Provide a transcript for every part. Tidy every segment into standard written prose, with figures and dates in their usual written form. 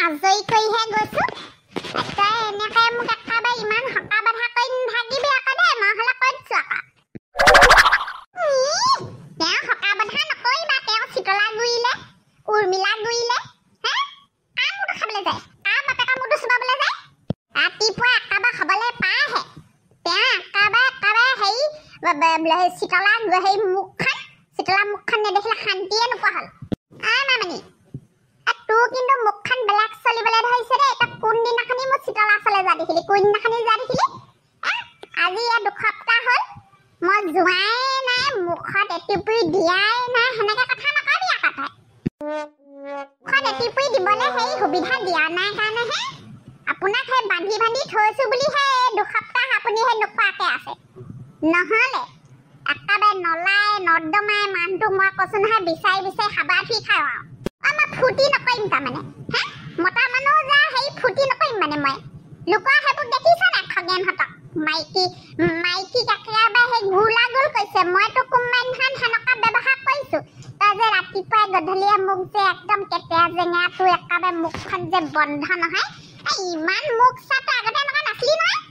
আজৰি কৰিহে গৈছো তই এনেকে মোক একেবাৰে ইমান হকা বাধা কৰি নাথাকিবি আকৌ দেই মই হলে কৈছো আকৌ তেওঁ হকা বাধা নকৰিবা তেওঁ চিতলা গুৰিলে উৰ্মিলা গুৰিলে হে কাম মুঠো খাবলৈ যায় কাম বাপেকা মুঠো চুবাবলৈ যায় ৰাতিপুৱা একেবাৰে খাবলৈ পায়হে তেওঁ একেবাৰে হেৰি চিতলা সেই মুখখন চিতলা মুখখন নেদেখিলে শান্তিয়ে নোপোৱা হ'ল মামনি তোৰ কিন্তু মুখখন বেলেগ চলিবলৈ ধৰিছে দেই তই কোনদিনাখনি মোক চিতলা চলে যা দেখিলি কোনদিনাখনি যা দেখিলি আজি 2 সপ্তাহ হ'ল মই যোৱাই নাই মুখত এটিপুৰি দিয়াই নাই সেনেকে কথা নকবি আকৌ তই মুখত এটিপুৰি দিবলৈ সেই সুবিধা দিয়া নাই কাৰণেহে আপোনাক সেই বান্ধি বান্ধি থৈছো বুলিহে 2 সপ্তাহ আপুনি সেই নোখোৱাকে আছে নহ'লে একেবাৰে নলাই নৰ্দমাই মানুহটো মই কৈছো নহয় বিচাৰি বিচাৰি হাবাথি খাওঁ আৰু মই ফুটি নকৰিম তাৰমানে হে মতা মানুহ যা সেই ফুটি নকৰিম মানে মই লোকৰ সেইবোৰ দেখিছ নাই খগেনহঁতক মাইকী একেবাৰে সেই গোলা গোল কৈছে মইতো কোম্পানী ধান সেনেকুৱা ব্যৱহাৰ কৰিছো তই যে ৰাতিপুৱাই গধূলিয়ে মোক যে একদম কেটেৰা জেঙা তোৰ একেবাৰে মুখখন যে বন্ধ নহয় ইমান মুখ চাটো আগতে এনেকুৱা নাছিলি নহয়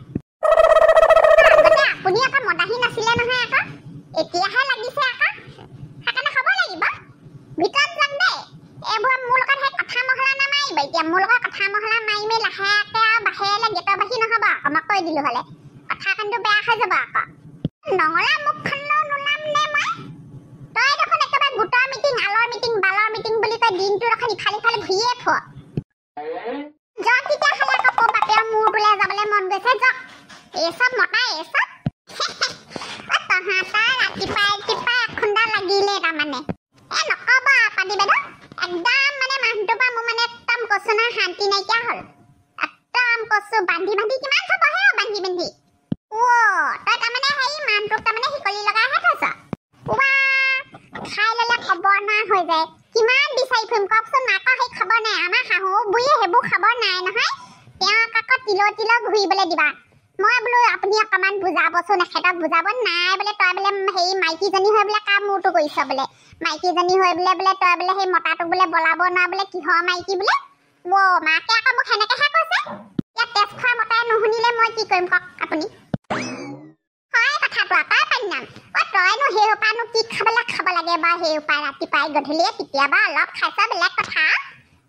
আগতে আপুনি আকৌ মদাহী নাছিলে নহয় আকৌ এতিয়াহে লাগিছে আকৌ সেইকাৰণে খাব লাগিব ভিতৰত যাম দেই এইবোৰ মোৰ লগত সেই কথা মহলা নামাৰিব এতিয়া মোৰ লগত কথা মহলা মাৰি মেলি লাহেকে আৰু বাহিৰলৈ গেটৰ বাহি নহ'ব আকৌ মই কৈ দিলো হ'লে কথা কিন্তু বেয়া হৈ যাব আকৌ নঙলা মুখখনও নোলাম নে মই তই দেখোন একেবাৰে গোটৰ মিটিং আলৰ মিটিং বালৰ মিটিং বুলি কয় দিনটো দেখোন ইফালে ইফালে ঘূৰিয়ে ফুৰ যাওক তেতিয়া খালে আকৌ তোৰ বাপেৰ মূৰ বোলে যাবলৈ মন গৈছে যাওক এইচব মতা এইচব তহঁতৰ ৰাতিপুৱাই এখুন্দা লাগিলে তাৰমানে নক'ব পাতি বাইদেউ একদম মানে মানুহটোৰ পৰা মোৰ মানে একদম কৈছো নহয় শান্তি নাইকিয়া হ'ল একদম কৈছো বান্ধি বান্ধি কিমান থ'ব হে বান্ধি বান্ধি তই তাৰমানে সেই মানুহটোক তাৰমানে শিকলি লগাইহে থৈছ খাই ল'লে খবৰ নাই হৈ যায় কিমান বিচাৰি ফুৰিম কওকচোন আকৌ সেই খবৰ নাই আমাৰ শাহু বুঢ়ীয়ে সেইবোৰ খবৰ নাই নহয় তেওঁক আকৌ তিল ঘূৰিবলৈ দিবা মই বোলো আপুনি অকণমান বুজাবচোন এখেতক বুজাব নাই বোলে তই বোলে সেই মাইকীজনী হৈ বোলে কাৰ মূৰটো কৰিছ বোলে মাইকীজনী হৈ বোলে তই বোলে সেই মতাটোক বোলে বলাব নোৱাৰ বোলে কিহৰ মাইকী বোলে মাকে আকৌ মোক সেনেকেহে কৈছে ইয়াত তেজ খোৱা মতাই নুশুনিলে মই কি কৰিম কওক আপুনি হয় কথাটো আপাই পাইনাম তইনো সেই সোপানো কি খাবলৈ খাব লাগে বা সেই সোপা ৰাতিপুৱাই গধূলিয়ে কেতিয়াবা অলপ খাইছ বেলেগ কথা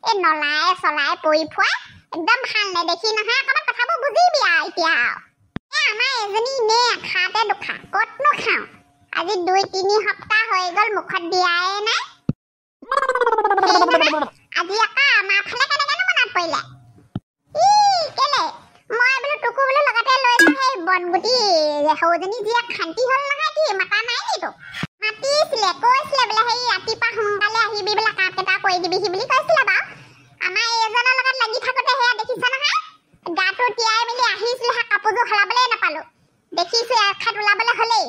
এই নলাই চলাই পৰি ফুৰা একদম ভাল নেদেখি নহয় অকণমান কথাবোৰ বুজিবি আৰু এতিয়া আমাৰ এজনী নে খাওঁতে দুখা ক'তনো খাওঁ আজি 2-3 সপ্তাহ হৈ গ'ল মুখত দিয়াই নাই আজি আকৌ আমাৰ ফালে কেনেকেনো মনত পৰিলে কেলে মই বোলো তোকো বোলো লগতে লৈ সেই বনগুটি সৰুজনী জীয়েক শান্তি হ'ল নহয় কি মাতা নাই নেকি মাতিছিলে কৈছিলে বোলে সেই ৰাতিপুৱা সোনকালে আহিবি বোলে কাম এটা কৰি দিবিহি বুলি কৈছিলে বাৰু আমাৰ এইজনৰ লগত লাগি থাকোঁতে সেয়া দেখিছ নহয় গাটো তিয়াই মেলি আহিছিলেহে কাপোৰযোৰ সলাবলৈ নাপালো দেখিছো এখাত ওলাবলৈ হ'লেই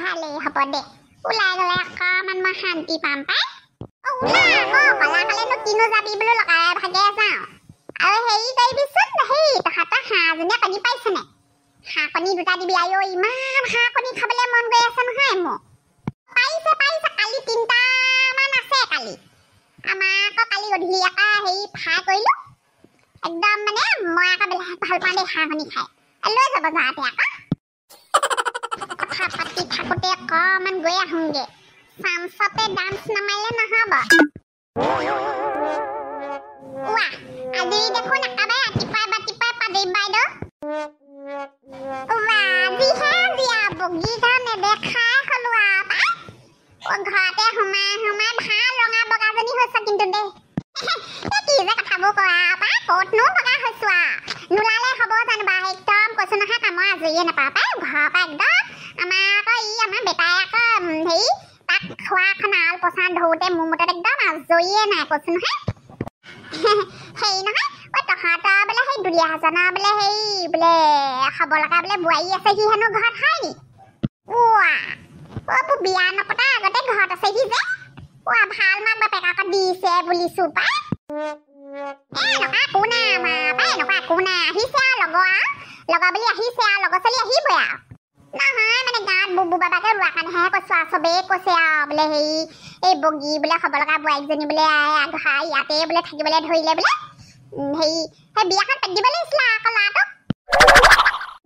ভালেই হ'ব দে ওলাই গ'লে অকণমান মই শান্তি পাম পাই কলাকালেনো কিনো যাবি বোলো লগাই ভাগে যাওঁ আৰু হেৰি কৰিবিচোন সেই তহঁতৰ হাঁহজনীয়ে কণী পাইছেনে হাঁহ কণী 2টা দিবি আইঅ ইমান হাঁহ কণী খাবলৈ মন গৈ আছে নহয় মোৰ পাইছে কালি 3টামান আছে কালি আমাৰ আকৌ কালি গধূলি আকৌ হেৰি ফ্ৰাই কৰিলোঁ একদম মানে মই আকৌ বেলেগ ভাল পাওঁ দেই হাঁহ কণী খাই লৈ যাব যাওঁতে আকৌ কথা পাতি থাকোঁতে অকণমান গৈ আহোঁগৈ চামচতে ডান্স নামাৰিলে নহ'ব আজি দেখোন একেবাৰে ৰাতিপুৱাই পাদৰি বাইদেউ আজিহে দিয়া বগীটা নেদেখাই হ'লো আৰু ঘৰতে সোমাই ভাল ৰঙা বগাজনী হৈছ কিন্তু দেই কি যে কথাবোৰ কৰা পাই ক'তনো বগা হৈছো নোলালে হ'ব জানো বাৰু একদম কৈছো নহয় কামৰ আজৰিয়ে নাপাওঁ পাই ঘৰৰ পৰা একদম আমাৰ আকৌ আমাৰ বেটাই আকৌ হেৰি তাক খোৱাখন আল পচান ধৰোঁতে মোৰ মতত একদম আজৰিয়ে নাই কৈছো নহয় হেৰি নহয় তহঁতৰ বোলে সেই দুলীয়াজনৰ বোলে হেৰি বোলে খাব লগা বোলে বোৱাৰী আছে সি হেনো ঘৰত হয় নি বিয়া নপতা আগতে ঘৰত আছে সি যে ভাল মাক বাপেক আকৌ দিছে বুলিছো পাই এনেকুৱা একো নাই আমাৰ পাই এনেকুৱা একো নাই আহিছে আৰু লগৰ বুলি আহিছে আৰু লগৰ ছোৱালী আহিবই আৰু নহয় মানে গাঁৱত বুবু বাবাকে ৰোৱা কাৰণেহে কৈছো আৰু চবেই কৈছে আৰু বোলে হেৰি এই বগী বোলে খব লগা বোৱাৰীজনী বোলে আঘা ইয়াতে বোলে থাকিবলৈ ধৰিলে বোলে সেই বিয়াখন পাতি দিব লাগিছিলে আকৌ ল'ৰাটোক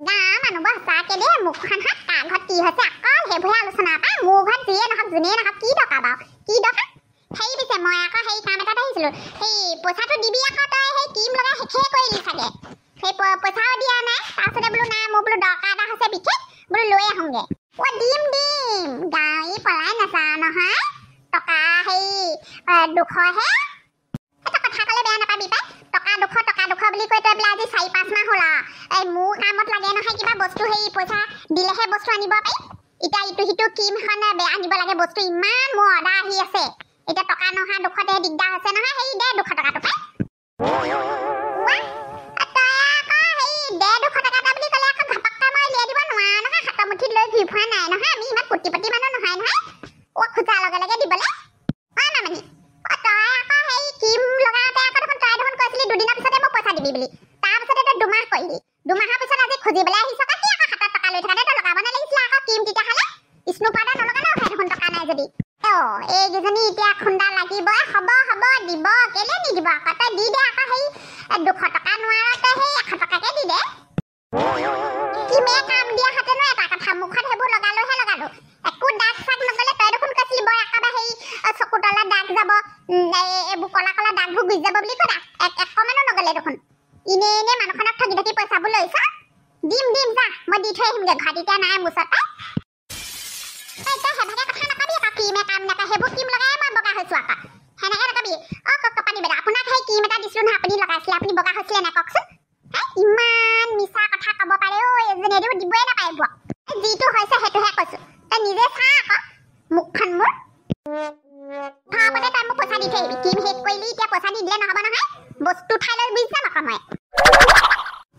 গা মানুহবোৰ সঁচাকে দেই মুখখন হাত কাৰ ঘৰত কি হৈছে অকল সেইবোৰে আলোচনা পায় মোৰ ঘৰত যিয়ে নহওক যোনেই নহওক কি দৰকাৰ বাৰু কি দৰকাৰ সেই পিছে মই আকৌ সেই কাম এটাত আহিছিলোঁ সেই পইচাটো দিবি আকৌ তই সেই ক্ৰীম লগাই শেষে কৰিলি চাগে সেই পইচাও দিয়া নাই তাৰপিছতে বোলো নাই মোৰ বোলো দৰকাৰ এটা হৈছে বিশেষ বোলো লৈ আহোঁগৈ দিম গাঁৱী পলাই নাযাওঁ নহয় টকা সেই 200হে এটা কথা ক'লে বেয়া নাপাবি পাই টকা 200 বুলি কৈ তই বোলে আজি 4-5 মাহ হ'ল এই মোৰ কামত লাগে নহয় কিবা বস্তু সেই পইচা দিলেহে বস্তু আনিব পাৰি এতিয়া ইটো সিটো ক্ৰীমখন আনিব লাগে বস্তু ইমান মোৰ অৰ্ডাৰ আহি আছে এতিয়া টকা নহা 200তে দিগদাৰ হৈছে নহয় সেই দে 200 টকাটো পাই লৈ ঘূৰি ফুৰা নাই নহয় আমি ইমান কোটিপতি মানুহ নহয় নহয় খোজাৰ লগে লগে দিবলৈ মামনি তই আকৌ সেই ক্ৰীম লগাওঁতে আকৌ দেখোন তই দেখোন কৈছিলি দুদিনৰ পিছতে মোক পইচা দিবি বুলি তাৰপিছতে তই 2 মাহ কৰিলি 2 মাহৰ পিছত আজি খুজিবলৈ আহিছ কি আকৌ হাতত টকা লৈ থকা তই লগাব নালাগিছিলে আকৌ ক্ৰীম তেতিয়াহ'লে স্নো পাউডাৰ নলগালেও হয় দেখোন টকা নাই যদি এইকেইজনী এতিয়া খুন্দা লাগিব হ'ব দিব কেলে নিদিব আকৌ তই দি দে আকৌ সেই 200 টকা নোৱাৰ তই সেই 100 টকাকে দি দে কিমে কাম দিয়া হাতেনো এটা কথা মুখত সেইবোৰ লগালোহে লগালো একো দাগ চাগ নগলে তই দেখোন কৈছিলি বৰ একেবাৰে সেই চকু তলত দাগ যাব এইবোৰ কলা কলা দাগবোৰ গুচি যাব বুলি কৈ অকমানো নগলে দেখোন এনে মানুহখনক ঠগি ঠগি পইচাবোৰ লৈছ দিম যা মই দি থৈ আহিমগৈ ঘৰত এতিয়া নাই মোৰ ওচৰত তই সেইভাগে কথা নকবি আকৌ ক্ৰীমে কাম নাপায় সেইবোৰ ক্ৰীম লগাই মই বগা হৈছোঁ আকৌ সেনেকৈ নকবি কপানি বেদা আপোনাক সেই ক্ৰীম এটা দিছিলোঁ নহয় আপুনি লগাইছিলে আপুনি বগা হৈছিলে নে কওকচোন ইমান মিছা কথা ক'ব পাৰে এজনীয়েও দিবই নাপায় বুৱা যিটো হৈছে সেইটোহে কৈছোঁ তই নিজে চা আকৌ মুখখন মোৰ ভাবতে তই মোক পইচা দি থৈ আহিবি ক্ৰীম শেষ কৰিলি এতিয়া পইচা নিদিলে নহ'ব নহয় বস্তু ঠাই লৈ বুজি যাম আকৌ মই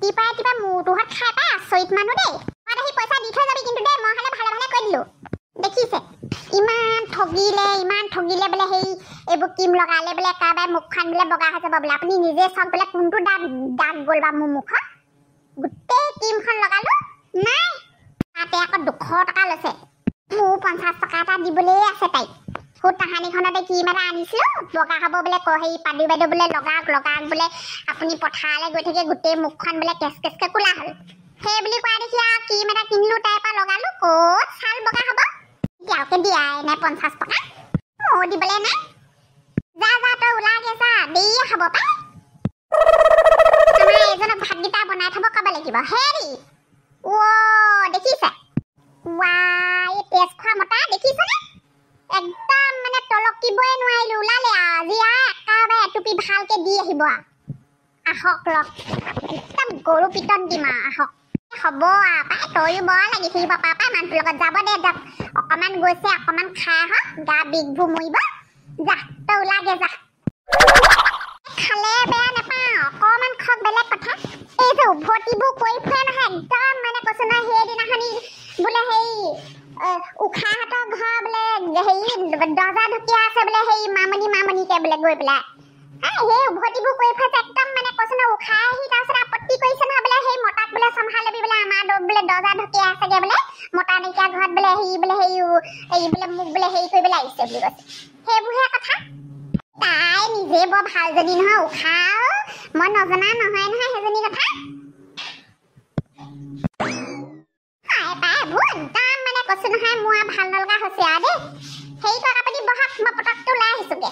তিপা মূৰটোহঁত খাই পাই আচৰিত মানুহ দেই মই আহি পইচা দি থৈ যাবি কিন্তু দেই মই হ'লে ভালে কৈ দিলোঁ দেখিছে ইমান ঠগিলে বোলে সেই এইবোৰ ক্ৰীম লগালে বোলে একেবাৰে মুখখন বোলে বগা হৈ যাব বোলে আপুনি নিজে চাওক বোলে কোনটো দাগ গ'ল বা মোৰ মুখত গোটেই ক্ৰীমখন লগালোঁ নাই তাতে আকৌ 200 টকা লৈছে মোৰ 50 টকা এটা দিবলৈ আছে তাইক সুত তাহানিখনতে ক্ৰীম এটা আনিছিলোঁ বগা হ'ব বোলে সেই পাদু বাইদেউ বোলে লগাওক বোলে আপুনি পথাৰলৈ গৈ থাকে গোটেই মুখখন বোলে কেচকে কোলা হ'ল সেই বুলি কোৱা দেখি আৰু ক্ৰীম এটা কিনিলোঁ তাইৰ পৰা লগালোঁ ক'ত ছাল বগা হ'ব এতিয়াকে দিয়াই নাই 50 টকা মোৰ দিবলৈ নাই যা তই ওলাগে যা দেৰিয়ে খাব পাই আমাৰ এজনক ভাতকেইটা বনাই থ'ব ক'ব লাগিব হেৰি দেখিছে এই তেজ খোৱা মতা দেখিছেনে একদম মানে তলকিবই নোৱাৰিলোঁ ওলালে আজি একেবাৰে এটুপি ভালকৈ দি আহিব আহক লগ একদম গৰু পিতন দিম আহক হ'ব পাই তয়ো বৰ লাগি থাকিব পাপা মানুহটোৰ লগত যাব দে যাওক অকণমান গৈছে অকণমান খাই আহক গা বিষবোৰ মৰিব যা তই ওলাগে যা খালে বেয়া নাপাওঁ অকণমান খক বেলেগ কথা এই যে উভতিবোৰ কৰি ফুৰে নহয় একদম মানে কৈছোঁ নহয় সেইদিনাখনি বোলে সেই উশাহঁতৰ ঘৰ বোলে হেৰি দৰ্জা ঢুকিয়া আছে বোলে সেই মামনিকে বোলে গৈ পেলাই সেই উভতিবোৰ কৰি ফুৰিছে একদম মানে কৈছোঁ নহয় উশাহ আহি তাৰপিছত আপত্তি কৰিছে নহয় বোলে সেই মতাক বোলে চম্ভাল ল'বি বোলে আমাৰ বোলে দৰ্জা ঢুকিয়া আছেগৈ বোলে মতা নাইকিয়া ঘৰত বোলে হেৰি বোলে মোক বোলে হেৰি কৰিবলৈ আহিছে বুলি কৈছে সেইবোৰহে কথা তাই নিজে বৰ ভালজনী নহয় উশাহ মই নজনা নহয় সেইজনী কথা একদম মানে কৈছোঁ নহয় মোৰ ভাল নলগা হৈছে আৰু দেই হেৰি কৰক আপুনি বহক মই পটককৈ ওলাই আহিছোঁগৈ